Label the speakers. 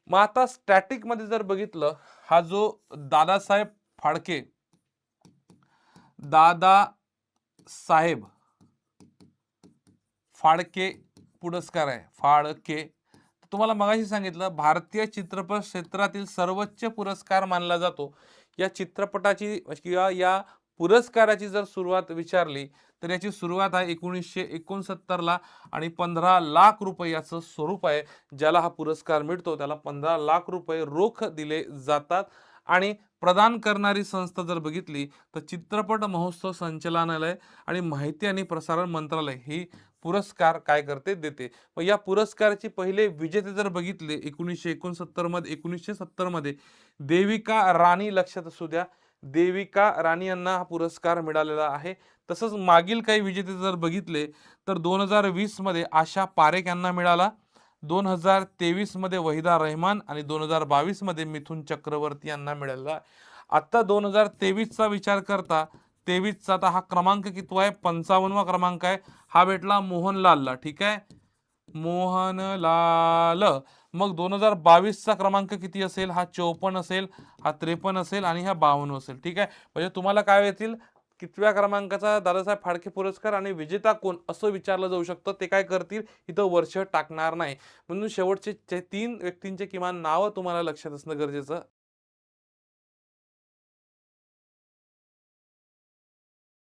Speaker 1: मग आता स्टॅटिक मध्ये जर बघितलं, हा जो दादासाहेब फाळके दादासाहेब फाळके पुरस्कार आहे, फाळके. तुम्हाला मगाशी सांगितलं भारतीय चित्रपट क्षेत्रातील सर्वोच्च पुरस्कार मानला जातो. या चित्रपटाची किंवा या पुरस्काराची जर सुरुवात विचारली तर याची सुरुवात आहे 1969 ला आणि 15 लाख रुपये याचं स्वरूप आहे. ज्याला हा पुरस्कार मिळतो त्याला 15 लाख रुपये रोख दिले जातात. आणि प्रदान करणारी संस्था जर बघितली तर चित्रपट महोत्सव संचालनालय आणि माहिती आणि प्रसारण मंत्रालय ही पुरस्कार काय करते, देते. मग या पुरस्काराचे पहिले विजेते जर बघितले 1970 मध्ये देविका राणी, लक्षात असू द्या, देविका राणी यांना हा पुरस्कार मिळालेला आहे. तसंच मागील काही विजेते जर बघितले तर 2020 मध्ये आशा पारेख यांना मिळाला, 2023 मध्ये वहिदा रहमान आणि 2022 मध्ये मिथुन चक्रवर्ती यांना मिळाला. आता 2023 चा विचार करता, 23 चा आता हा क्रमांक कितवा आहे, 55वा क्रमांक आहे. हा भेटला मोहनलालला, ठीक आहे, मोहनलाल. मग 2022 चा क्रमांक किती असेल, हा 54 असेल, हा 53 असेल आणि हा 52 असेल, ठीक आहे. म्हणजे तुम्हाला काय येतील, कितव्या क्रमांकाचा दादासाहेब फाळके पुरस्कार आणि विजेता कोण असं विचारलं जाऊ शकतं. ते काय करतील, इथं वर्ष टाकणार नाही. म्हणून शेवटचे 3 व्यक्तींचे किमान नावं तुम्हाला लक्षात असणं गरजेचं